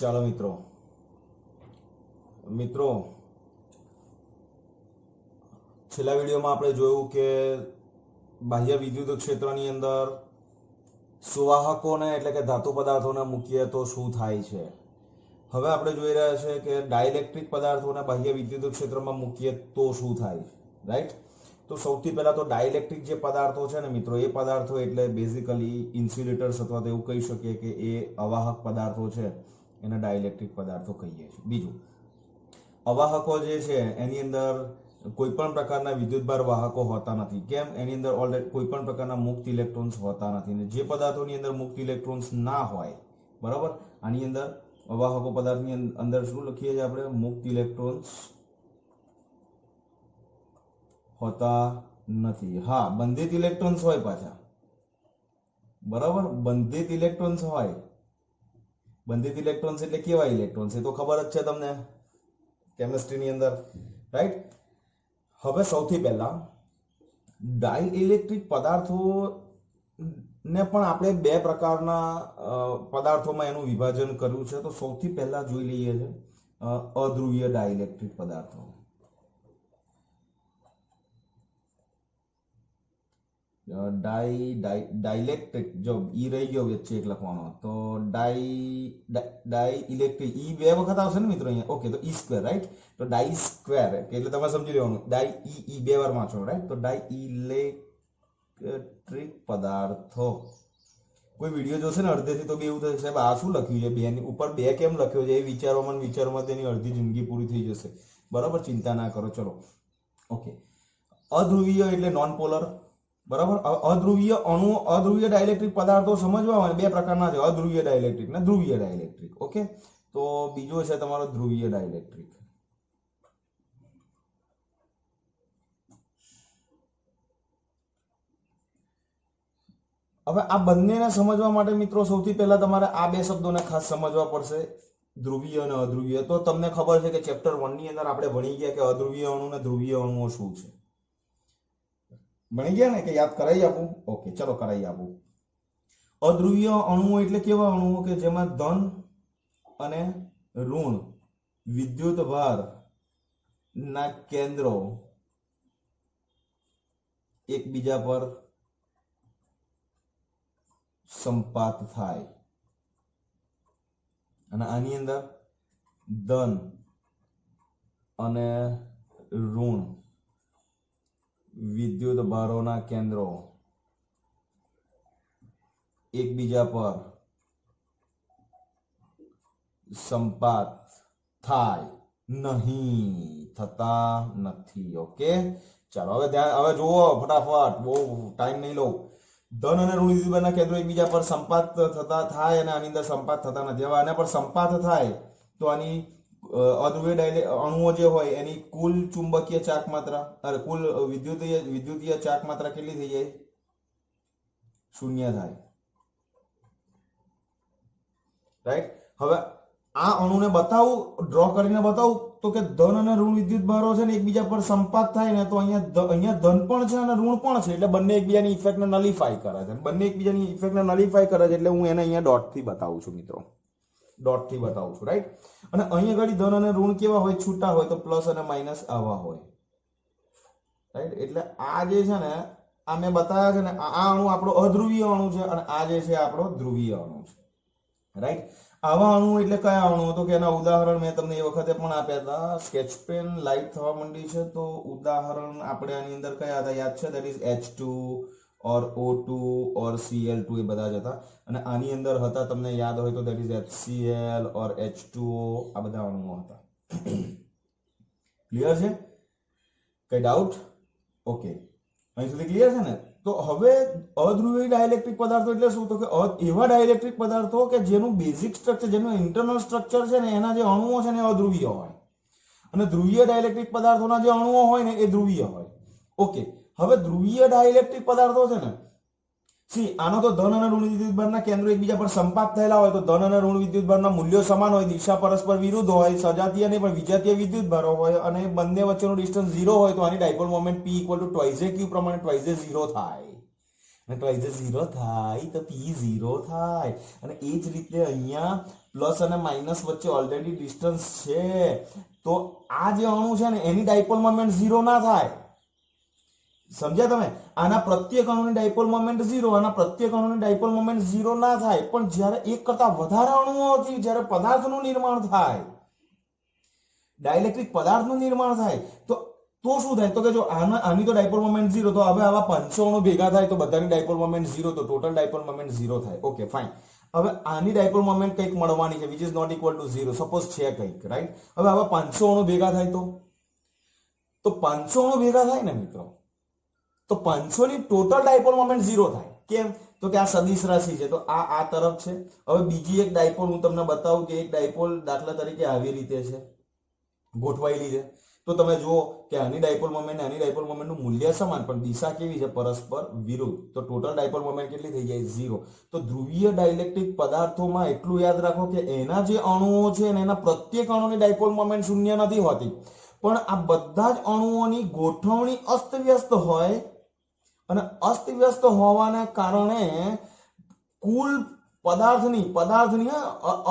ચાલો મિત્રો મિત્રો છેલ્લા વિડીયોમાં આપણે જોયું કે બાહ્ય વિદ્યુત ક્ષેત્રની અંદર સુવાહકોને એટલે કે ધાતુ પદાર્થોને મૂકીએ તો શું થાય છે. હવે આપણે જોઈ રહ્યા છે કે ડાઇલેક્ટ્રિક પદાર્થોને બાહ્ય વિદ્યુત ક્ષેત્રમાં મૂકીએ તો શું થાય, રાઈટ. તો સૌથી પહેલા તો ડાઇલેક્ટ્રિક જે પદાર્થો છે ને મિત્રો, એ પદાર્થો એટલે બેઝિકલી ઇન્સ્યુલેટર્સ અથવા તો એવું કહી શકીએ કે એ અવાહક પદાર્થો છે, એને ડાઇલેક્ટ્રિક પદાર્થો કહીએ છીએ. બીજું, અવાહકો જે છે એની અંદર કોઈ પણ પ્રકારના વિદ્યુતભાર વાહકો હોતા નથી. કેમ? એની અંદર ઓલરેડી કોઈ પણ પ્રકારના મુક્ત ઇલેક્ટ્રોન્સ હોતા નથી. ને જે પદાર્થોની અંદર મુક્ત ઇલેક્ટ્રોન્સ ના હોય, બરાબર, આની અંદર અવાહકો પદાર્થની અંદર શું લખીએ છીએ આપણે? મુક્ત ઇલેક્ટ્રોન્સ હોતા નથી. હા, બંધિત ઇલેક્ટ્રોન્સ હોય પાછા, બરાબર, બંધિત ઇલેક્ટ્રોન્સ હોય. બંધિત ઇલેક્ટ્રોન્સ એટલે કેવા ઇલેક્ટ્રોન્સ? એ તો ખબર જ છે તમને કેમિસ્ટ્રીની અંદર, રાઈટ. હવે સૌથી પહેલા ડાઇલેક્ટ્રિક પદાર્થો ને પણ આપણે બે પ્રકારના પદાર્થોમાં એનું વિભાજન કર્યું છે. તો સૌથી પહેલા જોઈ લઈએ છે અધ્રુવીય ડાઇલેક્ટ્રિક પદાર્થો. ડાઇલેક્ટ્રિક, જો ઈ રહી ગયો વચ્ચે એક લખવાનો, તો ડાઇલેક્ટ્રિક ઈ બે વખત આવશે ને મિત્રો અહીંયા. ઓકે, તો ઈ સ્ક્વેર, રાઈટ. તો ડાઈ સ્ક્વેર એટલે તમે સમજી લેવાનું, ડાઈ ઈ બે વાર વાંચો, રાઈટ. તો ડાઇલેક્ટ્રિક પદાર્થો. કોઈ વિડીયો જોશે ને અડધેથી તો બે એવું થશે, સાહેબ આ શું લખ્યું છે, બે ની ઉપર બે કેમ લખ્યો છે, એ વિચારોમાં તેની અડધી જિંદગી પૂરી થઈ જશે. બરાબર, ચિંતા ના કરો. ચલો, ઓકે. અધ્રુવીય એટલે નોન પોલર, બરાબર. અધ્રુવીય અણુઓ, અધ્રુવીય ડાઇલેક્ટ્રિક પદાર્થો સમજવા હોય બે પ્રકારના છે, અધ્રુવીય ડાઇલેક્ટ્રિક ને ધ્રુવીય ડાઇલેક્ટ્રિક. ઓકે, તો બીજો છે તમારો ધ્રુવીય ડાઇલેક્ટ્રિક. હવે આ બંનેને સમજવા માટે મિત્રો સૌથી પહેલા તમારે આ બે શબ્દોને ખાસ સમજવા પડશે, ધ્રુવીય અને અધ્રુવીય. તો તમને ખબર છે કે ચેપ્ટર 1 ની અંદર આપણે ભણી ગયા કે અધ્રુવીય અણુ અને ધ્રુવીય અણુઓ શું છે. ભણી ગયા ને? કે યાદ કરાવી આપું? ઓકે, ચલો કરાવી આપું. અધ્રુવીય અણુઓ એટલે કેવા અણુઓ કે જેમાં ધન અને ઋણ વિદ્યુત ભાર ના કેન્દ્રો એકબીજા પર સંપાત થાય, અને આની અંદર ધન અને ઋણ વિદ્યુત ભારોના કેન્દ્રો એકબીજા પર સંપાત થાય નહીં, થતા નથી. ઓકે, ચાલો હવે જુઓ ફટાફટ, બહુ ટાઈમ નહીં લઉં. ધન અને ઋણ વિદ્યુતભારના કેન્દ્રો એકબીજા પર સંપાત થતા થાય અને આની અંદર સંપાત થતા નથી. હવે આના પર સંપાત થાય તો આની અધ્રુવીય અણુઓ જે હોય એની કુલ ચુંબકીય ચાક માત્રા, કુલ વિદ્યુતીય ચાક માત્રા કેટલી થઈ જાય? શૂન્ય થાય, રાઈટ. હવે આ અણુને બતાવું, ડ્રો કરીને બતાવું તો કે ધન અને ઋણ વિદ્યુત ભારો છે ને એકબીજા પર સંપાત થાય ને, તો અહીંયા ધન પણ છે અને ઋણ પણ છે, એટલે બંને એકબીજાની ઇફેક્ટને નલિફાય કરે છે. બંને એકબીજાની ઇફેક્ટને નલિફાય કરે છે એટલે હું એને અહીંયા ડોટથી બતાવું છું મિત્રો, ડોટથી બતાવું છું, રાઈટ. અને અહીંયા ઘડી ધન અને ઋણ કેવા હોય? છૂટા હોય, તો પ્લસ અને માઇનસ આવા હોય, રાઈટ. એટલે આ જે છે ને, આ મેં બતાવ્યા છે ને, આ અણુ આપણો અધ્રુવીય અણુ છે અને આ જે છે આપણો ધ્રુવીય અણુ છે, રાઈટ. આવા અણુ એટલે કયા અણુ? તો કે એના ઉદાહરણ મેં તમને એ વખતે પણ આપ્યા હતા. સ્કેચ પેન લાઈટ થવા માંડી છે, તો ઉદાહરણ આપણે આની અંદર કયા હતા યાદ છે? That is H2 or O2 or Cl2, એ બધા જ હતા. અને આની અંદર હતા, તમને યાદ હોય તો, that is HCl or H2O, આ બધા અણુઓ હતા. ક્લિયર છે? કઈ ડાઉટ? ઓકે, અહીં સુધી ક્લિયર છે ને? તો હવે અધ્રુવીય ડાઇલેક્ટ્રિક પદાર્થો એટલે શું? તો કે એવા ડાઇલેક્ટ્રિક પદાર્થો કે જેનું બેઝિક સ્ટ્રક્ચર, જેનું ઇન્ટરનલ સ્ટ્રક્ચર છે ને, એના જે અણુઓ છે ને અધ્રુવીય હોય, અને ધ્રુવીય ડાઇલેક્ટ્રિક પદાર્થોના જે અણુઓ હોય ને એ ધ્રુવીય હોય. ઓકે, હવે ધ્રુવીય ડાઇલેક્ટ્રિક પદાર્થો છે ને, આનો તો ધન અને ઋણ વિદ્યુતભારના કેન્દ્રો એકબીજા પર સંપાત થયેલા હોય, તો ધન અને ઋણ વિદ્યુતભારના મૂલ્યો સમાન હોય, દિશા પરસ્પર વિરુદ્ધ હોય, સજાતીય નહીં પણ વિજાતીય વિદ્યુતભારો હોય, અને બંને વચ્ચેનો ડિસ્ટન્સ 0 હોય, તો આની dipole moment P = 2a q પ્રમાણે 2a 0 થાય. અને 2a 0 થાય તો P 0 થાય. અને એ જ રીતે અહીંયા પ્લસ અને માઇનસ વચ્ચે ઓલરેડી ડિસ્ટન્સ છે, તો આ જે અણુ છે ને એની ડાયપોલ મોમેન્ટ 0 ના થાય. સમજ્યા તમે? આના પ્રત્યેક અણુની ડાયપોલ મોમેન્ટ 0, આના પ્રત્યેક અણુની ડાયપોલ મોમેન્ટ 0 ના થાય. પણ જ્યારે એક કરતા વધારે અણુઓથી જ્યારે પદાર્થનું નિર્માણ થાય, ડાઇલેક્ટ્રિક પદાર્થનું નિર્માણ થાય, તો શું થાય? તો કે જો આની તો ડાયપોલ મોમેન્ટ 0, તો હવે આવા 500 અણુ ભેગા થાય તો બધાની ડાયપોલ મોમેન્ટ 0, તો ટોટલ ડાયપોલ મોમેન્ટ 0 થાય. Okay fine. હવે આની ડાયપોલ મોમેન્ટ કંઈક મળવાની છે which is not equal to 0, suppose છે કંઈક, રાઈટ? હવે આવા 500 અણુ ભેગા થાય તો 500 અણુ ભેગા થાય ને મિત્રો, તો 500 ની ટોટલ ડાયપોલ મોમેન્ટ 0 થાય. કેમ? તો કે આ સદિશ રાશિ છે, તો આ તરફ છે. હવે બીજી એક ડાયપોલ હું તમને બતાવું કે એક ડાયપોલ દાખલા તરીકે આવી રીતે છે, ગોઠવાયેલી છે. તો તમે જુઓ કે આની ડાયપોલ મોમેન્ટ આની ડાયપોલ મોમેન્ટનું મૂલ્ય સમાન, પણ દિશા કેવી છે? પરસ્પર વિરુદ્ધ. તો ટોટલ ડાયપોલ મોમેન્ટ કેટલી થઈ જાય? 0. તો ધ્રુવીય ડાઇલેક્ટ્રિક પદાર્થોમાં એટલું યાદ રાખો કે એના જે અણુઓ છે ને એના પ્રત્યેક અણુની ડાયપોલ મોમેન્ટ શૂન્ય નથી હોતી, પણ આ બધા જ અણુઓની ગોઠવણી અસ્તવ્યસ્ત હોય, અને અસ્તવ્યસ્ત હોવાને કારણે કુલ પદાર્થની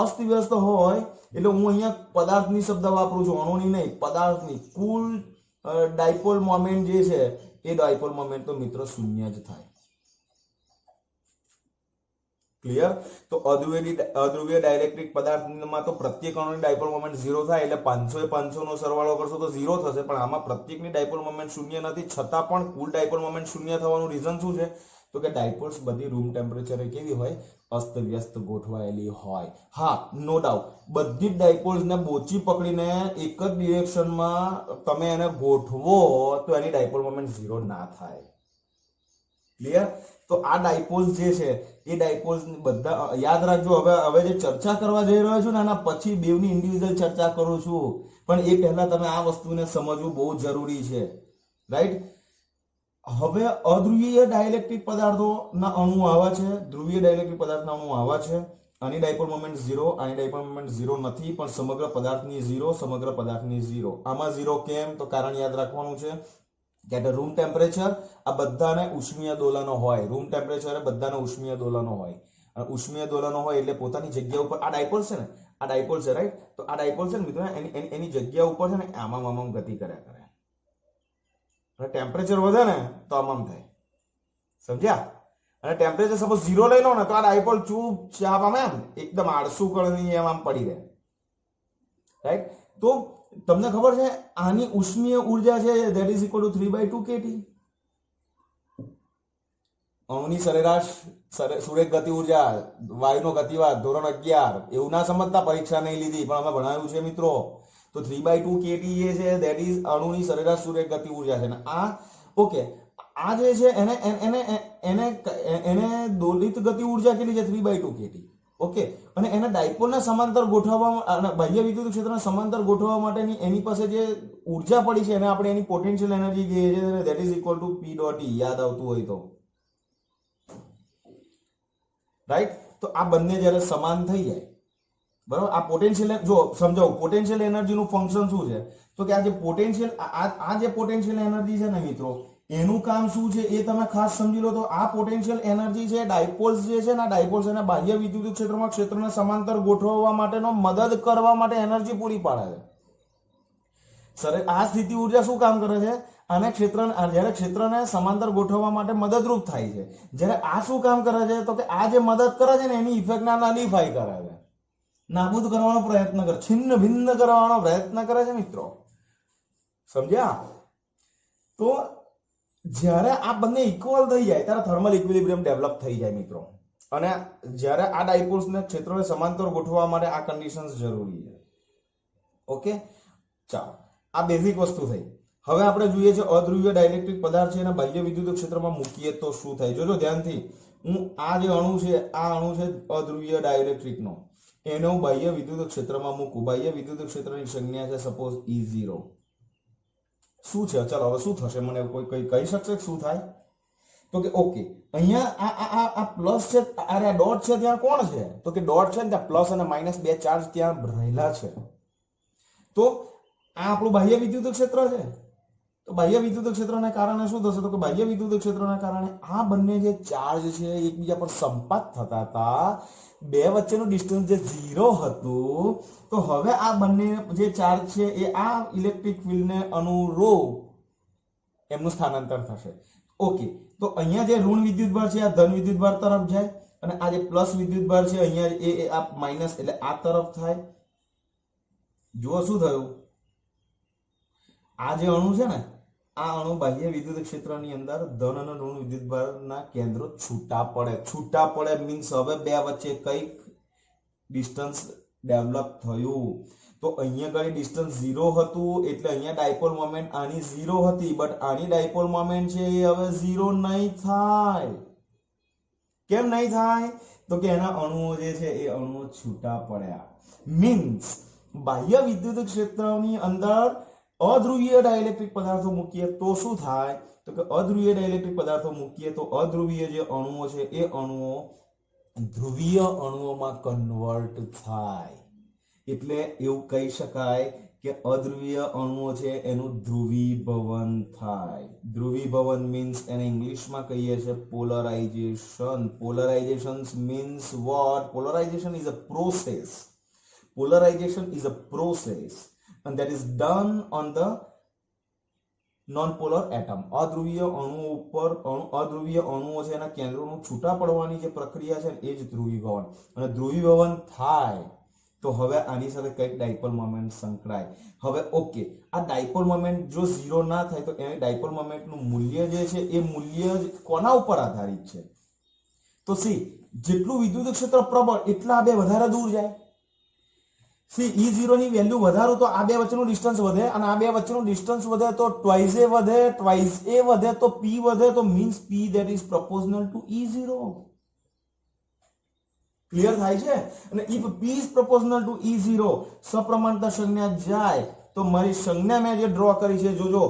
અસ્તવ્યસ્ત હોય, એટલે હું અહીંયા પદાર્થની શબ્દ વાપરું છું, અણુની નહીં, પદાર્થની કુલ ડાયપોલ મોમેન્ટ જે છે એ ડાયપોલ મોમેન્ટ તો મિત્રો શૂન્ય જ થાય. ક્લિયર? તો અધ્રુવીય ડાઇલેક્ટ્રિક પદાર્થમાં તો પ્રત્યેક અણુની ડાયપોલ મોમેન્ટ 0 થાય, એટલે 500 એ 500 નો સરવાળો કરશો તો 0 થશે, પણ આમાં પ્રત્યેકની ડાયપોલ મોમેન્ટ શૂન્ય નથી, છતાં પણ કુલ ડાયપોલ મોમેન્ટ શૂન્ય થવાનું રીઝન શું છે? તો કે ડાયપોલ્સ બધી રૂમ ટેમ્પરેચરે કેવી હોય? અસ્તવ્યસ્ત ગોઠવાયેલી હોય. હા, નો ડાઉટ, બધી જ ડાયપોલ્સને બોચી પકડીને એક જ ડિરેક્શનમાં તમે એને ગોઠવો તો એની ડાયપોલ મોમેન્ટ 0 ના થાય. ક્લિયર? તો આ ડાયપોલ્સ જે છે એ ડાયપોલ્સ બધા યાદ રાખજો. હવે જે ચર્ચા કરવા જઈ રહ્યો છું ને આના પછી બેવની ઇન્ડિવિડ્યુઅલ ચર્ચા કરું છું, પણ એ પહેલા તમે આ વસ્તુને સમજવું બહુ જરૂરી છે, રાઈટ? હવે અધ્રુવીય ડાઇલેક્ટ્રિક પદાર્થોના અણુ આવા છે, ધ્રુવીય ડાઇલેક્ટ્રિક પદાર્થના અણુ આવા છે. આની ડાયપોલ મોમેન્ટ 0, આની ડાયપોલ મોમેન્ટ 0 નથી, પણ સમગ્ર પદાર્થની 0, સમગ્ર પદાર્થની 0. આમાં 0 કેમ? તો કારણ યાદ રાખવાનું છે કે રૂમ ટેમ્પરેચર આ બધાને ઉષ્મીય દોલનો હોય, રૂમ ટેમ્પરેચરે બધાને ઉષ્મીય દોલનો હોય, અને ઉષ્મીય દોલનો હોય એટલે પોતાની જગ્યા ઉપર આ ડાયપોલ છે ને, આ ડાયપોલ છે, રાઈટ? તો આ ડાયપોલ છે ને મિત્રો, એની જગ્યા ઉપર છે ને આમ ગતિ કર્યા કરે, અને ટેમ્પરેચર વધે ને તો આમ થાય. સમજ્યા? અને ટેમ્પરેચર સપોઝ 0 લઈ લો ને તો આ ડાયપોલ ચૂપચાપ આમ એકદમ આળસુ કળની આમ પડી રહે, રાઈટ? તો તમને ખબર છે આની ઉષ્મીય ઉર્જા છે that is equal to 3/2 kT. અણુની સરેરાશ સુરેખ ગતિ ઉર્જા, વાયુનો ગતિવાદ, ધોરણ 11. એવું ના સમજતા, પરીક્ષા નહીં લીધી, પણ અમે ભણાવ્યું છે મિત્રો. તો 3/2 kT એ છે ધેટ ઇઝ અણુની સરેરાશ સુરેખ ગતિ ઉર્જા છે. ને આ ઓકે, આ જે છે એને દોલિત ગતિ ઉર્જા કેટલી છે? 3/2 kT. ઓકે, અને એને ડાયપોલને સમાંતર ગોઠવવા અને બાહ્ય વિદ્યુત ક્ષેત્રને સમાંતર ગોઠવવા માટેની એની પાસે જે ઉર્જા પડી છે એને આપણે એની પોટેન્શિયલ એનર્જી કહીએ છીએ, that is equal to P.E. યાદ આવતું હોય તો, રાઈટ? તો આ બંને જ્યારે સમાન થઈ જાય, બરાબર, આ પોટેન્શિયલ જો સમજાવું, પોટેન્શિયલ એનર્જીનું ફંક્શન શું છે? તો કે આ જે પોટેન્શિયલ એનર્જી છે ને મિત્રો, એનું કામ શું છે એ તમે ખાસ સમજી લો. તો આ પોટેન્શિયલ એનર્જી છે ડાયપોલ્સ જે છે ને, ડાયપોલ્સ અને બાહ્ય વિદ્યુત ક્ષેત્રમાં ક્ષેત્રને સમાંતર ગોઠવવા માટેનો મદદ કરવા માટે એનર્જી પૂરી પાડે છે. સર આ સ્થિતિ ઉર્જા શું કામ કરે છે? આને જ્યારે ક્ષેત્રને સમાંતર ગોઠવવા માટે મદદરૂપ થાય છે. જ્યારે આ શું કામ કરે છે? તો કે આ જે મદદ કરે છે ને એની ઇફેક્ટને નલિફાઈ કરે છે, નાબૂદ કરવાનો પ્રયત્ન કરે, છિન્ન ભિન્ન કરવાનો પ્રયત્ન કરે છે મિત્રો. સમજ્યા? તો જ્યારે આ બંને ઇક્વલ થઈ જાય ત્યારે થર્મલ ઇક્વિલિબ્રિયમ ડેવલપ થઈ જાય મિત્રો. અને જ્યારે આ ડાયપોલ્સને ક્ષેત્રોને સમાંતર ગોઠવવા માટે આ કન્ડિશન્સ જરૂરી છે. ઓકે, ચાલો, આ બેઝિક વસ્તુ થઈ. હવે આપણે જોઈએ છે અધ્રુવીય ડાઇલેક્ટ્રિક પદાર્થ છે એને બાહ્ય વિદ્યુત ક્ષેત્રમાં મૂકીએ તો શું થાય? જોજો ધ્યાનથી, હું આ જે અણુ છે, આ અણુ છે અધ્રુવીય ડાઇલેક્ટ્રિકનો, એને હું બાહ્ય વિદ્યુત ક્ષેત્રમાં મૂકું. બાહ્ય વિદ્યુત ક્ષેત્રની સંજ્ઞા છે સપોઝ E0. શું છે? ચાલો હવે શું થશે? મને કોઈ કહી શકશે શું થાય? તો કે ઓકે, અહીંયા આ પ્લસ છે, આ ડોટ છે, ત્યાં કોણ છે? તો કે ડોટ છે ને ત્યાં પ્લસ અને માઇનસ બે ચાર્જ ત્યાં રહેલા છે. તો આ આપણું બાહ્ય વિદ્યુત ક્ષેત્ર છે. તો તો બાહ્ય વિદ્યુત ક્ષેત્રના કારણે શું થશે તો કે બાહ્ય વિદ્યુત ક્ષેત્રના કારણે આ બંને જે ચાર્જ છે એકબીજા પર સંપાત થતા હતા, બે વચ્ચેનું ડિસ્ટન્સ જે 0 હતું, તો હવે આ બંને જે ચાર્જ છે એ આ ઇલેક્ટ્રિક ફિલ્ડને અનુરૂપ એમનું સ્થાનાંતર થશે. ઓકે, તો અહીંયા જે ઋણ વિદ્યુતભાર છે આ ધન વિદ્યુતભાર તરફ જાય અને આ જે પ્લસ વિદ્યુતભાર છે અહીંયા એ આ માઈનસ એટલે આ તરફ થાય. જુઓ શું થયું, આ જે અણુ છે ને આ અણુ બાહ્ય વિદ્યુત ક્ષેત્રની અંદર ધન અને ઋણ વિદ્યુતભારના કેન્દ્રો છૂટા પડે મીન્સ હવે બે વચ્ચે કઈક ડિસ્ટન્સ ડેવલપ થયું. તો અહીંયા આગળ ડિસ્ટન્સ 0 હતું એટલે અહીંયા ડાયપોલ મોમેન્ટ આની 0 હતી, બટ આની ડાયપોલ મોમેન્ટ છે એ હવે 0 નહીં થાય. કેમ નહીં થાય તો કે એના અણુઓ જે છે એ અણુઓ છૂટા પડ્યા. મીન્સ બાહ્ય વિદ્યુત ક્ષેત્રની અંદર અધ્રુવીય ડાઇલેક્ટ્રિક પદાર્થો મૂકીએ તો શું થાય તો કે અધ્રુવીય ડાઇલેક્ટ્રિક પદાર્થો મૂકીએ તો અધ્રુવીય જે અણુઓ છે એ અણુઓ ધ્રુવીય અણુઓમાં કન્વર્ટ થાય. એટલે એવું કહી શકાય કે અધ્રુવીય અણુઓ છે એનું ધ્રુવીભવન થાય. ધ્રુવીભવન મીન્સ એને ઇંગ્લિશમાં કહીએ છીએ polarization. Polarization means what? Polarization is a process. Polarization is a process and that is done on the non-polar atom. અધ્રુવીય અણુઓ ઉપર અધ્રુવીય અણુઓ છે એના કેન્દ્રોનું છૂટા પડવાની જે પ્રક્રિયા છે એ જ ધ્રુવીભવન. અને ધ્રુવીભવન થાય તો હવે આની સાથે કઈક ડાયપોલ મોમેન્ટ સંકળાય. હવે ઓકે, આ ડાયપોલ મોમેન્ટ જો 0 ના થાય તો એ ડાયપોલ મોમેન્ટનું મૂલ્ય જે છે એ મૂલ્ય કોના ઉપર આધારિત છે? તો સી જેટલું વિદ્યુત ક્ષેત્ર પ્રબળ એટલા આ બે વધારે દૂર જાય. સી E0 ની વેલ્યુ વધારો તો આ બે વચ્ચેનું ડિસ્ટન્સ વધે અને આ બે વચ્ચેનું ડિસ્ટન્સ વધે તો twice a વધે તો p વધે તો means p that is proportional to E0. Clear થાય છે? અને if p is proportional to E0 સપ્રમાણતા સંજ્ઞા જાય તો મારી સંજ્ઞા મેં જે ડ્રો કરી છે જોજો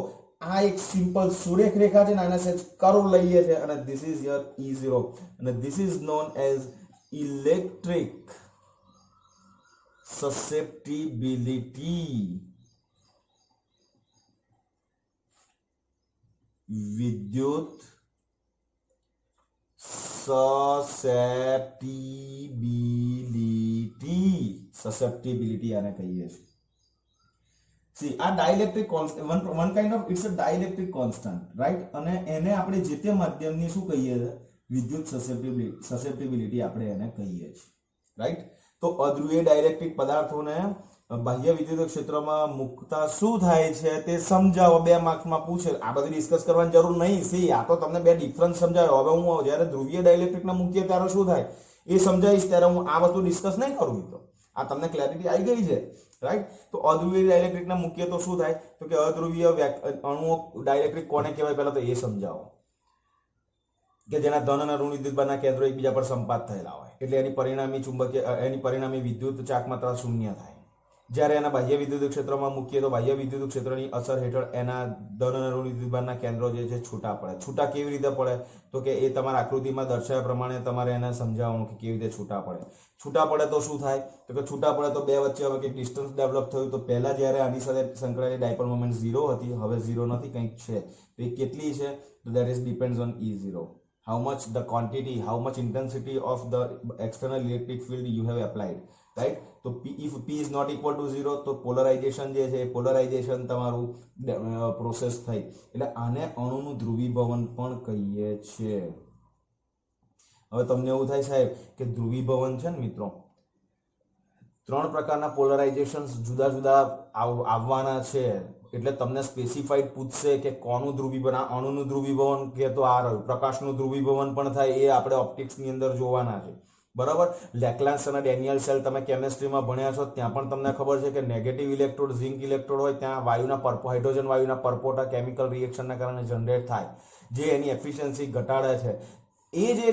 આ એક સિમ્પલ સુરેખ રેખા છે નાના સેજ કર્વ લઈએ છે અને this is your E0 અને this is known as electric susceptibility. વિદ્યુત સસેપ્ટિબિલિટી આને કહીએ છીએ. સી આ dielectric constant one kind of it's a dielectric constant right. અને એને આપણે જે તે માધ્યમની શું કહીએ છીએ? વિદ્યુત સસેપ્ટિબિલિટી આપણે એને કહીએ છીએ રાઈટ. તો અધ્રુવીય ડાઇલેક્ટ્રિક પદાર્થોને બાહ્ય વિદ્યુત ક્ષેત્રમાં મુકતા શું થાય છે તે સમજાવો. 2 માર્ક્સમાં પૂછે. આ બધું ડિસ્કસ કરવાની જરૂર નહીં. સી આ તો તમને બે ડિફરન્સ સમજાવ્યો. હવે હું જ્યારે ધ્રુવીય ડાઇલેક્ટ્રિકને મૂકીએ ત્યારે શું થાય એ સમજાવીશ. ત્યારે હું આ વસ્તુ ડિસ્કસ નહીં કરું. તો આ તમને ક્લેરિટી આવી ગઈ છે રાઈટ. તો અધ્રુવીય ડાઇલેક્ટ્રિકને મૂકીએ તો શું થાય તો કે અધ્રુવીય અણુઓ ડાઇલેક્ટ્રિક કોને કહેવાય પહેલા તો એ સમજાવો. કે જેના ધન અને ઋણ વિદ્યુતભારના કેન્દ્રો એકબીજા પર સંપાત થયેલા હોય એટલે એની પરિણામી વિદ્યુત ચાકમાત્રા શૂન્ય થાય. જ્યારે એના બાહ્ય વિદ્યુત ક્ષેત્રમાં મૂકીએ તો બાહ્ય વિદ્યુત ક્ષેત્રની અસર હેઠળ એના ધન અને ઋણ વિદ્યુતભારના કેન્દ્રો જે છે છૂટા પડે. છૂટા કેવી રીતે પડે તો કે એ તમારા આકૃતિમાં દર્શાવ્યા પ્રમાણે તમારે એને સમજાવવાનું કે કેવી રીતે છૂટા પડે. છૂટા પડે તો શું થાય તો કે છૂટા પડે તો બે વચ્ચે હવે કંઈક ડિસ્ટન્સ ડેવલપ થયું. તો પહેલા જ્યારે આની સાથે સંકળાયેલી ડાયપોલ મોમેન્ટ 0 હતી, હવે 0 નથી, કંઈક છે. તો એ કેટલી છે તો that is depends on E0. How much the quantity, how much intensity of the external electric field you have applied, right? So if p is not equal to 0 તો પોલરાઇઝેશન જે છે પોલરાઇઝેશન તમારું પ્રોસેસ થઈ એટલે આને અણુનું ધ્રુવીભવન પણ કહીએ છીએ. હવે તમને એવું થાય સાહેબ કે ધ્રુવીભવન છે ને મિત્રો 3 પ્રકારના પોલરાઇઝેશન્સ જુદા જુદા આવવાના છે એટલે તમને સ્પેસિફાઈડ પૂછશે કે કોનું ધ્રુવીભવન. આ અણુનું ધ્રુવીભવન કે તો આ રહ્યું. પ્રકાશનું ધ્રુવીભવન પણ થાય એ આપણે ઓપ્ટિક્સની અંદર જોવાના છે બરાબર. લેક્લાન્સ અને ડેનિયલ સેલ તમે કેમેસ્ટ્રીમાં ભણ્યા છો ત્યાં પણ તમને ખબર છે કે નેગેટિવ ઇલેક્ટ્રોડ ઝિંક ઇલેક્ટ્રોડ હોય ત્યાં હાઇડ્રોજન વાયુના પરપોટા કેમિકલ રિએક્શનના કારણે જનરેટ થાય જે એની એફિશિયન્સી ઘટાડે છે. એ જે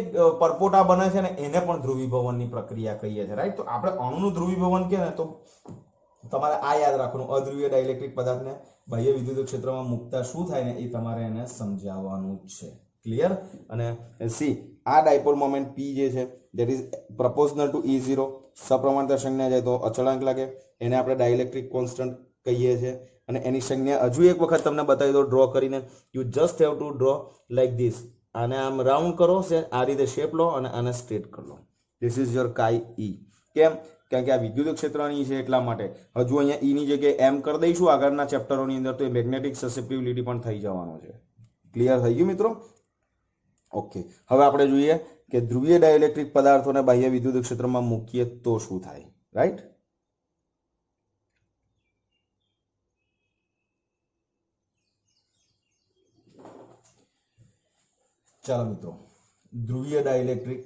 પરપોટા બને છે ને એને પણ ધ્રુવીભવનની પ્રક્રિયા કહીએ છીએ રાઈટ. તો આપણે અણુનું ધ્રુવીભવન કે ને તો તમારે આ યાદ રાખવાનું અધ્રુવીય ડાઇલેક્ટ્રિક પદાર્થને બાહ્ય વિદ્યુત ક્ષેત્રમાં મુકતા શું થાય ને એ તમારે એને સમજાવવાનું છે. ક્લિયર? અને સી આ ડાયપોલ મોમેન્ટ p જે છે that is proportional two E0 સપ્રમાણતા સંજ્ઞા જાય તો અચળાંક લાગે એને આપણે ડાઇલેક્ટ્રિક કોન્સ્ટન્ટ કહીએ છીએ. અને એની સંજ્ઞા હજુ એક વખત તમને બતાવી દો ડ્રો કરીને. You just have to draw like this. આને આમ રાઉન્ડ કરો છે, આ રીતે શેપ લો અને આને સ્ટ્રેટ કરી લો. ધીસ ઇઝ યોર કાઈ ઈ. કેમ? કારણ કે આ વિદ્યુત ક્ષેત્રની છે એટલા માટે. હજુ અહીંયા ઈ ની જગ્યાએ એમ કરી દઈશું આગળના ચેપ્ટરોની અંદર, તો એ મેગ્નેટિક સસેપ્ટિબિલિટી પણ થઈ જવાનું છે. ક્લિયર થઈ ગયું મિત્રો? ઓકે, હવે આપણે જોઈએ કે ધ્રુવીય ડાઇલેક્ટ્રિક પદાર્થોને બાહ્ય વિદ્યુત ક્ષેત્રમાં મૂકીએ તો શું થાય. રાઈટ? ચાલો મિત્રો, ધ્રુવીય ડાઇલેક્ટ્રિક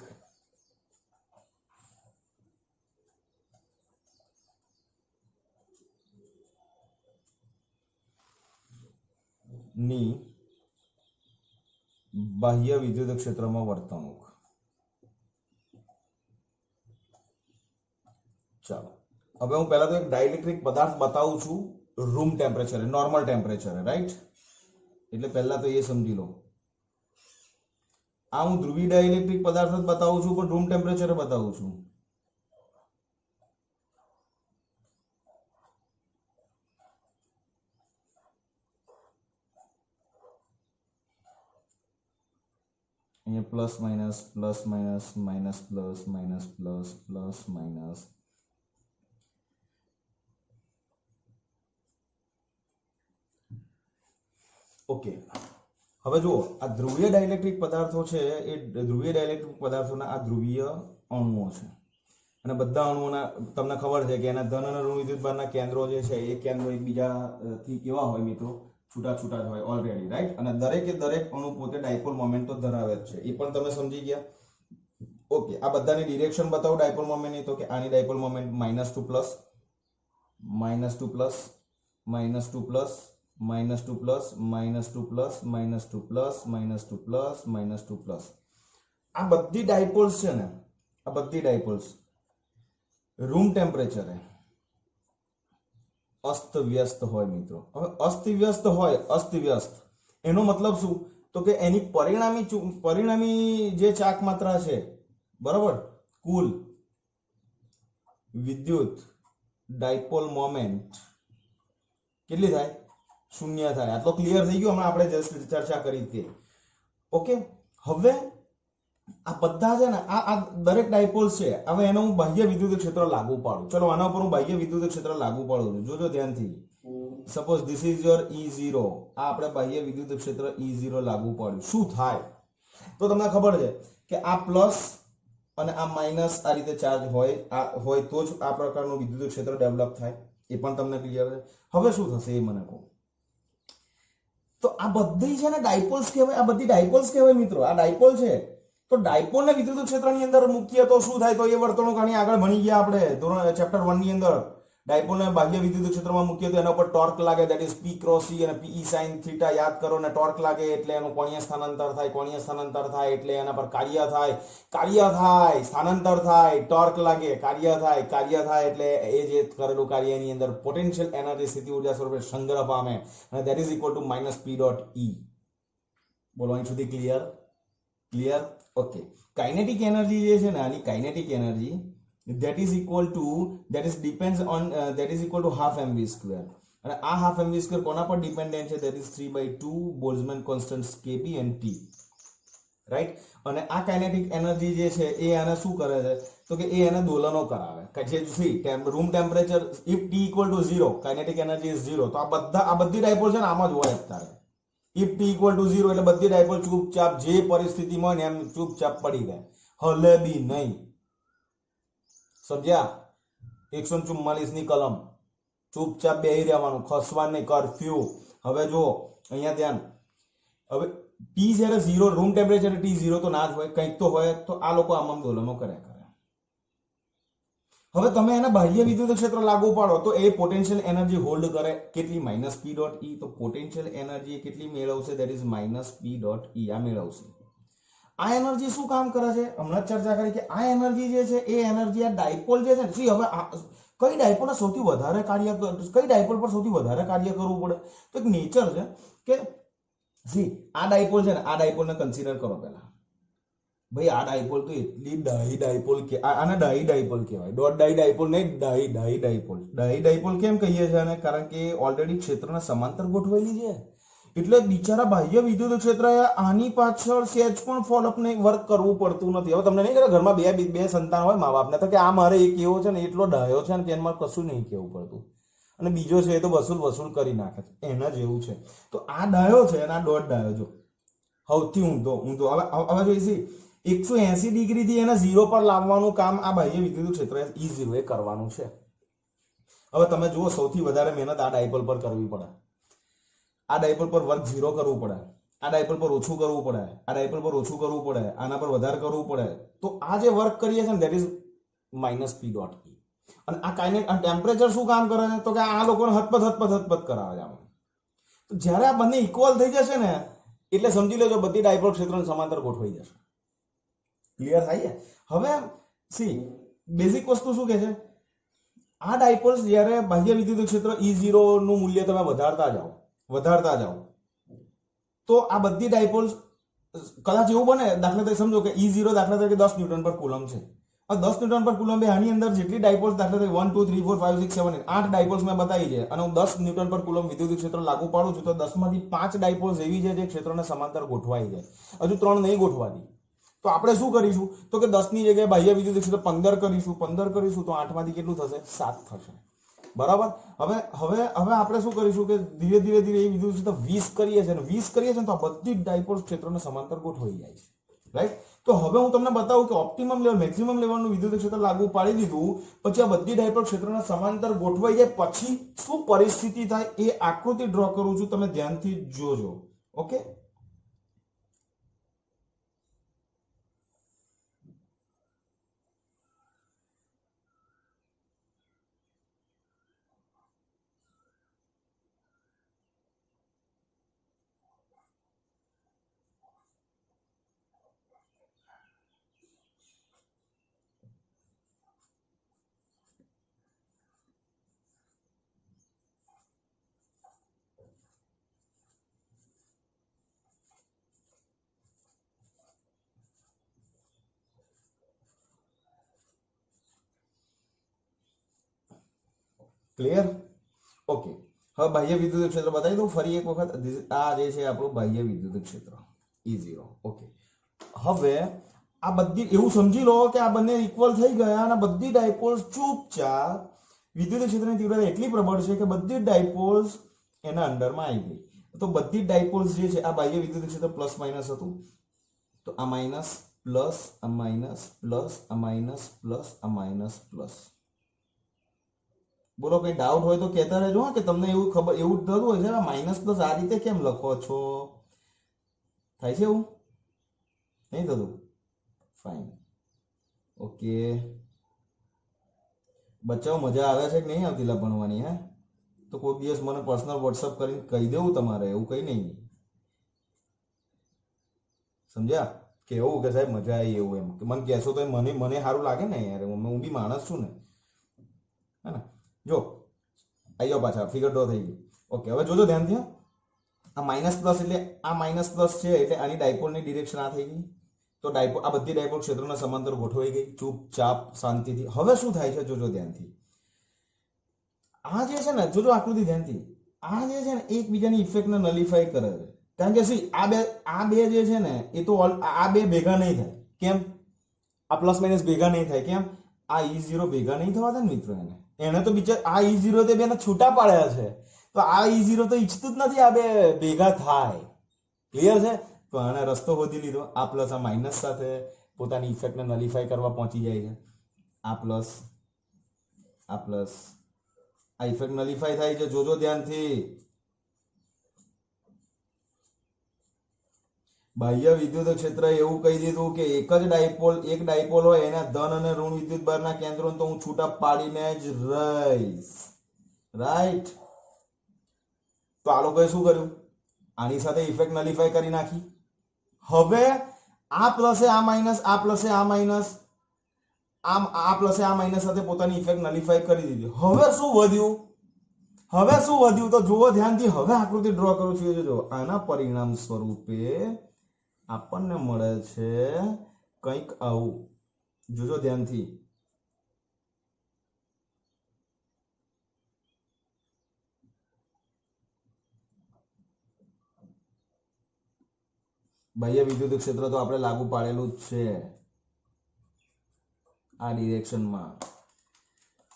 ની બાહ્ય વિદ્યુત ક્ષેત્રમાં વર્તણૂક. ચાલો, હવે હું પહેલા તો એક ડાઇલેક્ટ્રિક પદાર્થ બતાવું છું રૂમ ટેમ્પરેચરે, નોર્મલ ટેમ્પરેચરે. રાઈટ? એટલે પહેલા તો એ સમજી લો. આ હું ધ્રુવીય ડાઇલેક્ટ્રિક પદાર્થ જ બતાવું છું, પણ રૂમ ટેમ્પરેચરે બતાવું છું. અહીંયા plus minus plus minus minus plus minus plus plus minus. Okay, હવે જુઓ, આ ધ્રુવીય ડાઇલેક્ટ્રિક પદાર્થો છે એ ધ્રુવીય ડાઇલેક્ટ્રિક પદાર્થોના આ ધ્રુવીય અણુઓ છે. અને બધા અણુઓના તમને ખબર છે કે એના ધન અને ઋણ વિદ્યુતભારના કેન્દ્રો જે છે એ કેન્દ્રો એકબીજાથી કેવા હોય મિત્રો? છૂટા છૂટા જ હોય ઓલરેડી. રાઈટ? અને દરેકે દરેક અણુ પોતે ડાયપોલ મોમેન્ટ તો ધરાવે જ છે. એ પણ તમે સમજી ગયા. ઓકે, આ બધાની ડિરેક્શન બતાવો ડાયપોલ મોમેન્ટની. તો કે આની dipole moment -2 plus -2 plus -2 plus -2 plus -2 plus -2 plus -2 plus -2 plus. આ બધી ડાયપોલ્સ છે ને, આ બધી ડાયપોલ્સ રૂમ ટેમ્પરેચરે અસ્તવ્યસ્ત હોય મિત્રો. હવે અસ્તવ્યસ્ત હોય, અસ્તવ્યસ્ત એનો મતલબ શું? તો કે એની પરિણામી જે ચાક માત્રા છે, બરાબર, કુલ વિદ્યુત ડાયપોલ મોમેન્ટ કેટલી થાય? 0 થાય. આટલો ક્લિયર થઈ ગયો? હમણાં આપણે જસ્ટ ચર્ચા કરી હતી. ઓકે, હવે આ બધા છે ને, આ દરેક ડાયપોલ્સ છે. હવે એનો હું બાહ્ય વિદ્યુત ક્ષેત્ર લાગુ પાડું. ચલો, આના ઉપર હું બાહ્ય વિદ્યુત ક્ષેત્ર લાગુ પાડું છું. જોજો ધ્યાનથી. Suppose this is your E0. આ આપણે બાહ્ય વિદ્યુત ક્ષેત્ર E0 લાગુ પાડ્યું. શું થાય? તો તમને ખબર છે કે આ પ્લસ અને આ માઇનસ આ રીતે ચાર્જ હોય તો જ આ પ્રકારનું વિદ્યુત ક્ષેત્ર ડેવલપ થાય. એ પણ તમને ક્લિયર છે. હવે શું થશે એ મને કહો. તો આ બધી છે ને ડાયપોલ્સ કહેવાય. આ બધી ડાયપોલ્સ કહેવાય મિત્રો. આ ડાયપોલ છે. તો ડાયપોલને વિદ્યુત ક્ષેત્રની અંદર મૂકીએ તો શું થાય? તો એ વર્તણૂક આની આગળ ભણી ગયા આપણે ચેપ્ટર 1 ની અંદર. ડાયપોલને બાહ્ય વિદ્યુત ક્ષેત્રમાં મૂકીએ તો એના ઉપર ટોર્ક લાગે, that is P cross E, અને PE sin થીટા યાદ કરો. ને ટોર્ક લાગે એટલે એનું કોણીય સ્થાનાંતર થાય, કોણીય સ્થાનાંતર થાય એટલે એના પર કાર્ય થાય, કાર્ય થાય, સ્થાનાંતર થાય, ટોર્ક લાગે, કાર્ય થાય એટલે એ જે કરેલું કાર્ય એની અંદર પોટેન્શિયલ એનર્જી સ્થિતિ ઊર્જા સ્વરૂપે સંગ્રહ પામે, અને that is equal to -P.E. બોલો અહીં સુધી clear? Clear? Okay, kinetic energy જે છે ને, આની kinetic energy that is equal to half mv². અને આ હાફ mv² કોના પર ડિપેન્ડન્ટ છે? that is 3/2 Boltzmann constants kb and t. Right? અને આ કાઇનેટિક એનર્જી જે છે એ આને શું કરે છે? તો કે એ એને દોલનો કરાવે. કે જે room temperature if t = 0, kinetic energy is 0, તો આ બધી ડાયપોલ છે ને આમ જ હોય અત્યારે. if t = 0 એટલે બધી ડાયપોલ ચૂપચાપ જે પરિસ્થિતિમાં હોય ને એમ ચૂપચાપ પડી જાય, હલે બી નહીં. સમજ્યા? 144 ની કલમ. ચૂપચાપ બેહી રહેવાનું, ખસવાનું નહીં, કર્ફ્યુ. હવે જો અહીંયા ધ્યાન. હવે t જ્યારે 0, રૂમ ટેમ્પરેચર T0 તો ના જ હોય, કંઈક તો હોય. તો આ લોકો આમ દોલનો કર્યા કરે. હવે તમે એને બાહ્ય વિદ્યુત ક્ષેત્ર લાગુ પાડો તો એ પોટેન્શિયલ એનર્જી હોલ્ડ કરે. કેટલી? -P.E. તો પોટેન્શિયલ એનર્જી કેટલી મેળવશે? That is -P.E. આ મેળવશે. આ એનર્જી શું કામ કરે છે? હમણાં ચર્ચા કરી કે આ એનર્જી જે છે એ એનર્જી આ ડાયપોલ જે છે ને, હવે કઈ ડાયપોલ સૌથી વધારે કાર્ય, કઈ ડાયપોલ પર સૌથી વધારે કાર્ય કરવું પડે? તો એક નેચર છે કે આ ડાયપોલ છે ને, આ ડાયપોલને કન્સિડર કરો પહેલા. ભાઈ આ ડાયપોલ તો એટલી ડાઈ ડાયપોલ કે આને ડાઈ ડાયપોલ કહેવાય, ડોટ ડાઈ ડાયપોલ નહીં, ડાઈ ડાઈ ડાયપોલ. ડાઈ ડાયપોલ કેમ કહીએ છીએ આને? કારણ કે ઓલરેડી ક્ષેત્રના સમાંતર ગોઠવાયેલી છે. એટલે બિચારા બાહ્ય વિદ્યુત ક્ષેત્ર આની પાછળ સેજ પણ ફોલોઅપ નહીં, વર્ક કરવું પડતું નથી. હવે તમને નહીં ખબર, ઘરમાં બે સંતાન હોય મા બાપને, તો કે આ મારે એક એવો છે ને એટલો ડાયો છે ને કે એમાં કશું નહીં કહેવું પડતું, અને બીજો છે એ તો વસૂલ કરી નાખે છે, એના જેવું છે. તો આ ડાયો છે અને આ ડોટ ડાયો, જો સૌથી ઊંધો. હવે જોઈશી 180 ડિગ્રીથી એને 0 પર લાવવાનું કામ આ બાહ્ય વિદ્યુત ક્ષેત્ર E0 એ કરવાનું છે. હવે તમે જુઓ, સૌથી વધારે મહેનત આ ડાયપોલ પર કરવી પડે. આ ડાયપોલ પર વર્ક 0 કરવું પડે, આ ડાયપોલ પર ઓછું કરવું પડે, આ ડાયપોલ પર ઓછું કરવું પડે, આના પર વધારે કરવું પડે. તો આ જે વર્ક કરીએ છીએ ને that is -P dot E. અને આ કાઇનેટિક ટેમ્પરેચર શું કામ કરે છે? તો કે આ લોકોને હતપત કરાવે છે આમાં. તો જ્યારે આ બંને ઇક્વલ થઈ જશે ને એટલે સમજી લેજો બધી ડાયપોલ ક્ષેત્રોને સમાંતર ગોઠવાઈ જશે. ક્લિયર થાય છે? હવે સી બેઝિક વસ્તુ શું કે છે, આ ડાયપોલ્સ જ્યારે બાહ્ય વિદ્યુત ક્ષેત્ર E0 નું મૂલ્ય તમે વધારતા જાઓ તો આ બધી ડાયપોલ્સ કદાચ એવું બને, દાખલા તરીકે સમજો કે E0 દાખલા તરીકે 10 ન્યૂટન પર કુલમ છે. 10 ન્યૂટન પર કુલમ આની અંદર જેટલી ડાયપોલ્સ દાખલા તરીકે 1 2 3 4 5 6 7 8 ડાયપોલ્સ મેં બતાવી છે, અને હું 10 ન્યૂટન પર કુલમ વિદ્યુત ક્ષેત્ર લાગુ પાડું છું, તો 10 માંથી 5 ડાયપોલ્સ એવી છે જે ક્ષેત્રને સમાંતર ગોઠવાઈ છે, હજુ 3 નહીં ગોઠવાતી. તો આપણે શું કરીશું? તો કે 10 ની જગ્યાએ બાહ્ય વિદ્યુત ક્ષેત્ર 15 કરીશું તો 8 માંથી કેટલું થશે? 7 થશે. બરાબર. હવે આપણે શું કરીશું કે ધીરે ધીરે એ વિદ્યુત ક્ષેત્ર 20 કરીએ છીએ, અને 20 કરીએ છીએ તો આ બધી ડાયપોલ ક્ષેત્રને સમાંતર ગોઠવાઈ જાય છે. રાઈટ. તો હવે હું તમને બતાવું કે ઓપ્ટિમમ લેવલ, મેક્સિમમ લેવલનું વિદ્યુત ક્ષેત્ર લાગુ પાડી દીધું પછી આ બધી ડાયપોલ ક્ષેત્રના સમાંતર ગોઠવાઈ જાય પછી શું પરિસ્થિતિ થાય એ આકૃતિ ડ્રો કરું છું, તમે ધ્યાનથી જોજો. ઓકે. ક્લિયર? ઓકે. હવે બાહ્ય વિદ્યુત ક્ષેત્ર બતાવી દઉં ફરી એક વખત. આ જે છે આપણું બાહ્ય વિદ્યુત ક્ષેત્ર E0. ઓકે. હવે આ બધી એવું સમજી લો કે આ બંને ઇક્વલ થઈ ગયા અને બધી ડાયપોલ્સ ચૂપચાપ વિદ્યુત ક્ષેત્રની તીવ્રતા એટલી પ્રબળ છે કે બધી ડાયપોલ્સ એના અંડરમાં આવી ગઈ. તો બધી ડાયપોલ્સ જે છે આ બાહ્ય વિદ્યુત ક્ષેત્ર પ્લસ માઇનસ હતું, તો આ માઇનસ પ્લસ, આ માઇનસ પ્લસ, આ માઇનસ પ્લસ, આ માઇનસ પ્લસ. બોલો કઈ ડાઉટ હોય તો કહેતા રહેજો કે તમને એવું થતું હોય છે માઇનસ પ્લસ આ રીતે કેમ લખો છો? થાય છે એવું? નહીં થતું? ફાઇન. ઓકે. બચ્ચાઓ મજા આવે છે કે નહીં આવતી ભણવાની? હે તો કોઈ દિવસ મને પર્સનલ વોટ્સઅપ કરીને કહી દેવું તમારે, એવું કઈ નહીં. સમજ્યા? કેવું કે સાહેબ મજા આવી એવું એમ કે મને કહેશો તો મને સારું લાગે ને યાર, હું બી માણસ છું ને. હે ને? જો આયો પાછા ફિગર ડ્રો થઈ ગઈ. ઓકે. હવે જોજો ધ્યાનથી. આ માઇનસ પ્લસ એટલે આ માઇનસ પ્લસ છે એટલે આની ડાયપોલની ડિરેક્શન આ થઈ ગઈ. તો ડાયપોલ આ બધી ડાયપોલ ક્ષેત્રના સમાંતર ગોઠવાઈ ગઈ ચૂપચાપ શાંતિથી. હવે શું થાય છે જોજો ધ્યાનથી. આ જે છે ને જોજો આકૃતિ ધ્યાનથી, આ જે છે ને એકબીજાની ઇફેક્ટને નલિફાઈ કરે છે. કારણ કે સી આ બે જે છે ને એ તો આ બે ભેગા નહીં થાય. કેમ? આ પ્લસ માઇનસ ભેગા નહીં થાય. કેમ? આ E0 ભેગા નહીં થવા દે ને મિત્રો. એને તો બિચાર આ E0 તે બેને છૂટા પાડ્યા છે, તો આ E0 તો ઈચ્છતું જ નથી આ બે ભેગા થાય. ક્લિયર છે? તો આને રસ્તો શોધી લીધો. આ પ્લસ આ માઇનસ સાથે પોતાની ઇફેક્ટને નલિફાઈ કરવા પહોંચી જાય છે. આ પ્લસ આ ઇફેક્ટ નલિફાઈ થાય છે. જોજો ધ્યાનથી. બાહ્ય વિદ્યુત ક્ષેત્ર એવું કહી દીધું કે એક ડાયપોલ હોય એના ધન અને ઋણ વિદ્યુત ભારના કેન્દ્રો તો હું છૂટા પાડીને જ રહીશ. રાઈટ. તો આ લોકોએ શું કર્યું? આની સાથે ઇફેક્ટ નલિફાઈ કરી નાખી. હવે આ પ્લસે આ માઇનસ, આ પ્લસે આ માઇનસ, આ પ્લસે આ માઇનસ સાથે પોતાની ઇફેક્ટ નલિફાઈ કરી દીધી. હવે શું વધ્યું? તો જુઓ ધ્યાનથી. હવે આકૃતિ ડ્રો કરું છું. જો આના પરિણામ સ્વરૂપે આપણને મળે છે કંઈક આવું જોજો ધ્યાનથી. બાહ્ય વિદ્યુત ક્ષેત્ર તો આપણે લાગુ પાડેલું જ છે આ ડિરેક્શનમાં.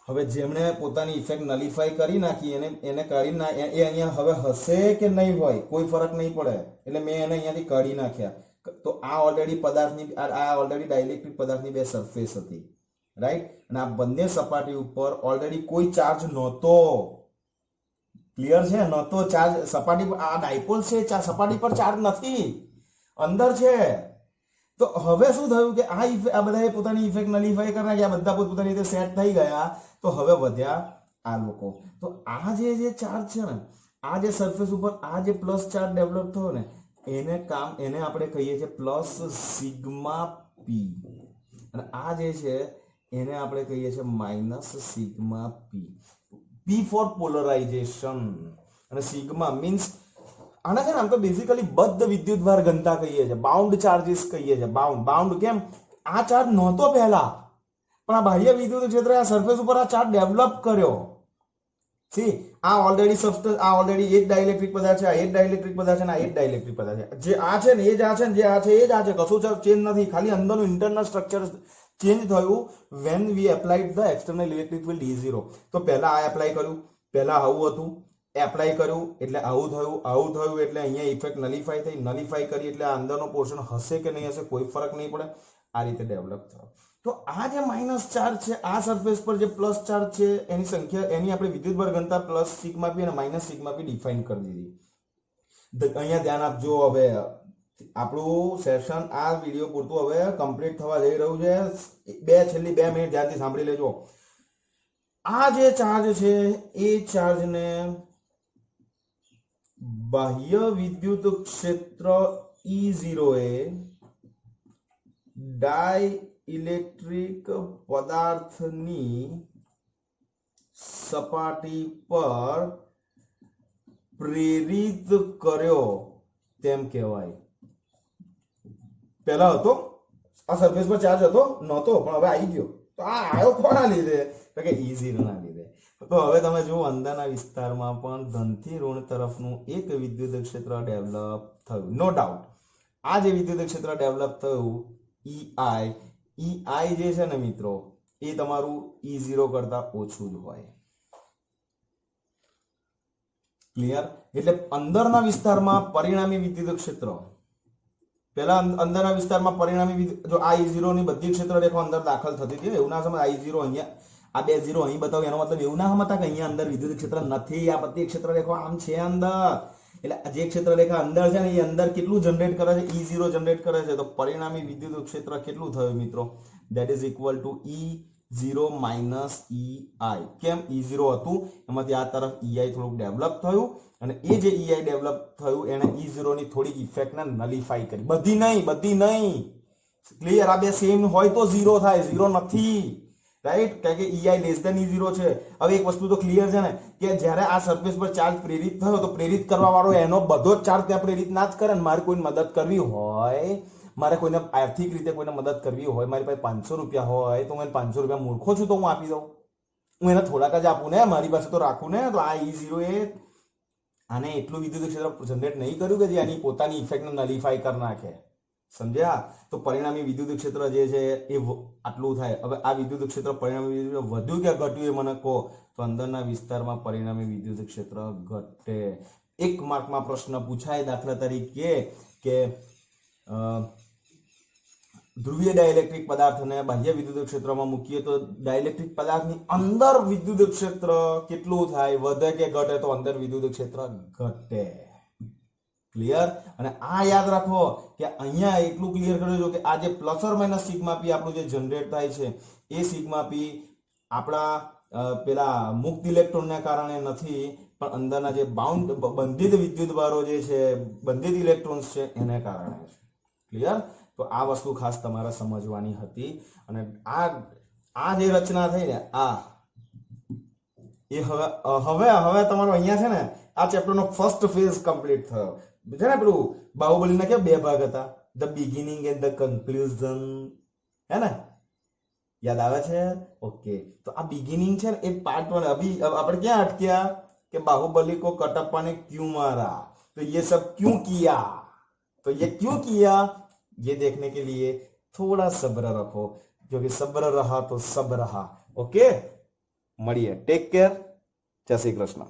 હવે જેમણે પોતાની ઇફેક્ટ નલિફાઈ કરી નાખી એને કાઢી ના એ અહીંયા હવે હશે કે નહીં હોય કોઈ ફરક નહીં પડે, એટલે મેં એને અહીંયાથી કાઢી નાખ્યા. તો આ ઓલરેડી પદાર્થની આ ઓલરેડી ડાઇલેક્ટ્રિક પદાર્થની બે સરફેસ હતી, રાઈટ? અને આ બંને સપાટી ઉપર ઓલરેડી કોઈ ચાર્જ નહોતો. ક્લિયર છે? નહોતો ચાર્જ સપાટી પર. આ ડાયપોલ છે, સપાટી પર ચાર્જ નથી, અંદર છે. તો હવે શું થયું કે આ બધાએ પોતાની ઇફેક્ટ નલિફાઈ કરી નાખી, આ બધા પોતાની રીતે સેટ થઈ ગયા. તો હવે વધ્યા આ લોકો. તો આ જે ચાર્જ છે ને, આ જે સરફેસ ઉપર આ જે પ્લસ ચાર્જ ડેવલપ થયો ને, એને આપણે કહીએ છીએ પ્લસ સિગ્મા પી, અને આ જે છે એને આપણે કહીએ છીએ માઇનસ સિગ્મા પી. પી ફોર પોલરાઇઝેશન અને સિગ્મા મીન્સ આના છે ને આમ તો બેઝિકલી બદ્ધ વિદ્યુતભાર ઘનતા કહીએ છીએ, બાઉન્ડ ચાર્જીસ કહીએ છીએ. બાઉન્ડ કેમ? આ ચાર્જ નહોતો પહેલા, પણ આ બાહ્ય વિદ્યુત ક્ષેત્ર આ સરફેસ ઉપર આ ચાર્જ ડેવલપ કર્યો. સી આ ઓલરેડી સબસ્ટન્સ, આ ઓલરેડી એક ડાઇલેક્ટ્રિક પદાર્થ છે, આ એક ડાઇલેક્ટ્રિક પદાર્થ છે, આ એક ડાઇલેક્ટ્રિક પદાર્થ છે. જે આ છે ને એ જ આ છે, જે આ છે એ જ આ છે, કશું ચેન્જ નથી. ખાલી અંદરનું ઇન્ટરનલ સ્ટ્રક્ચર ચેન્જ થયું when we applied the external electric field E0. તો પહેલા આ એપ્લાય કર્યું, પહેલા આવું હતું, એપ્લાય કર્યું એટલે આવું થયું એટલે અહીંયા ઇફેક્ટ નલિફાઈ થઈ, નલિફાઈ કરી એટલે આ અંદરનો પોર્શન હશે કે નહીં હશે કોઈ ફરક નહીં પડે. આ રીતે ડેવલપ થયો. તો આ જે માઇનસ ચાર્જ છે, આ સરફેસ પર જે પ્લસ ચાર્જ છે, એની સંખ્યા, એની આપણે વિદ્યુતભાર ઘનતા પ્લસ સિગ્મા પી અને માઇનસ સિગ્મા પી ડિફાઇન કરી દીધી. અહીંયા ધ્યાન આપજો. હવે આપણું સેશન આ વિડીયો પૂરતું હવે કમ્પ્લીટ થવા જઈ રહ્યું છે. છેલ્લી 2 મિનિટ ધ્યાનથી સાંભળી લેજો. આ જે ચાર્જ છે એ ચાર્જને બાહ્ય વિદ્યુત ક્ષેત્ર E0 એ ડાઇલેક્ટ્રિક પદાર્થની સપાટી પર પ્રેરિત કર્યો તેમ કહેવાય. પહેલા હતો આ સરફેસ પર ચાર્જ હતો નહોતો, પણ હવે આવી ગયો. તો આ આવ્યો કોના લીધે? તો કે E0 ના લીધે. તો હવે તમે જુઓ અંદરના વિસ્તારમાં પણ ધનથી ઋણ તરફનું એક વિદ્યુત ક્ષેત્ર ડેવલપ થયું. નો ડાઉટ આ જે વિદ્યુત ક્ષેત્ર ડેવલપ થયું EI જે છે ને મિત્રો, એ તમારું E0 કરતા ઓછું જ હોય. ક્લિયર? એટલે અંદરના વિસ્તારમાં પરિણામી વિદ્યુત ક્ષેત્ર, પહેલા અંદરના વિસ્તારમાં પરિણામી જો આ E0 ની બધી ક્ષેત્ર રેખા અંદર દાખલ થતી હતી, એવું ના સમજ I0 અહીંયા આ 2 0 અહીં બતાવ્યું એનો મતલબ એવું ના સમજતા કે અહીંયા અંદર વિદ્યુત ક્ષેત્ર નથી. આ બધી ક્ષેત્ર રેખા આમ છે અંદર. એટલે જે ક્ષેત્ર રેખા અંદર છે ને એ અંદર કેટલું જનરેટ કરે છે? E0 જનરેટ કરે છે. તો પરિણામી વિદ્યુત ક્ષેત્ર કેટલું થયું મિત્રો? That is equal to E0 minus EI. કેમ? E0 હતું એમાંથી આ તરફ EI થોડુંક ડેવલપ થયું, અને એ જે EI ડેવલપ થયું એને E0 ની થોડીક ઇફેક્ટને નલિફાઈ કરી. બધી નહીં. ક્લિયર? આ બે સેમ હોય તો 0 થાય, 0 નથી, રાઈટ? કારણ કે EI લેસ ધેન E0 છે. હવે એક વસ્તુ તો ક્લિયર છે ને કે જ્યારે આ સરફેસ પર ચાર્જ પ્રેરિત થયો તો પ્રેરિત કરવા વાળો એનો બધો જ ચાર્જ ત્યાં પ્રેરિત ના જ કરે ને. મારે કોઈને મદદ કરવી હોય, મારે કોઈને આર્થિક રીતે કોઈને મદદ કરવી હોય, મારી પાસે 500 રૂપિયા હોય તો હું એને 500 રૂપિયા મૂર્ખો છું તો હું આપી દઉં? હું એને થોડાક જ આપું ને, મારી પાસે તો રાખું ને. તો આ E0 એ આને એટલું વિદ્યુત ક્ષેત્ર જનરેટ નહીં કર્યું કે જે આની પોતાની ઇફેક્ટને નલિફાઈ કરી નાખે. સમજ્યા? તો પરિણામી વિદ્યુત ક્ષેત્ર જે છે એ આટલું થાય. હવે આ વિદ્યુત ક્ષેત્ર પરિણામી વિદ્યુત વધ્યું કે ઘટ્યું એ મને કહો. તો અંદરના વિસ્તારમાં પરિણામી વિદ્યુત ક્ષેત્ર ઘટે. 1 માર્કમાં પ્રશ્ન પૂછાય દાખલા તરીકે કે ધ્રુવીય ડાઇલેક્ટ્રિક પદાર્થને બાહ્ય વિદ્યુત ક્ષેત્રમાં મૂકીએ તો ડાઇલેક્ટ્રિક પદાર્થની અંદર વિદ્યુત ક્ષેત્ર કેટલું થાય? વધે કે ઘટે? તો અંદર વિદ્યુત ક્ષેત્ર ઘટે. ક્લિયર? અને આ યાદ રાખો કે અહીંયા એટલું ક્લિયર કરી દો કે આ જે પ્લસ ઓર માઇનસ સિગ્મા પી આપણું જે જનરેટ થાય છે એ સિગ્મા પી આપણા પેલા મુક્ત ઇલેક્ટ્રોનને કારણે નથી, પણ અંદરના જે બંધિત વિદ્યુતભારો જે છે, બંધિત ઇલેક્ટ્રોન્સ છે એને કારણે છે. ક્લિયર? તો આ વસ્તુ ખાસ તમારે સમજવાની હતી. અને આ જે રચના થઈ ને આ એ હવે તમારો અહીંયા છે ને આ ચેપ્ટરનો ફર્સ્ટ ફેઝ કમ્પ્લીટ થયો છે ને. પેલું બાહુબલીના કે 2 ભાગ હતા, the beginning and the conclusion, है ना? याद आवे छे? ओके, तो आ बिगिनिंग छे ने ए पार्ट 1 अभी अब આપણે ક્યાં અટક્યા કે बाहुबली को कटप्पा ने क्यों मारा, तो ये सब क्यों किया, तो ये क्यों किया ये देखने के लिए थोड़ा सब्र रखो, क्योंकि सब्र रहा तो सब रहा। ओके, મળીએ, ટેક કેર, જય શ્રી કૃષ્ણ।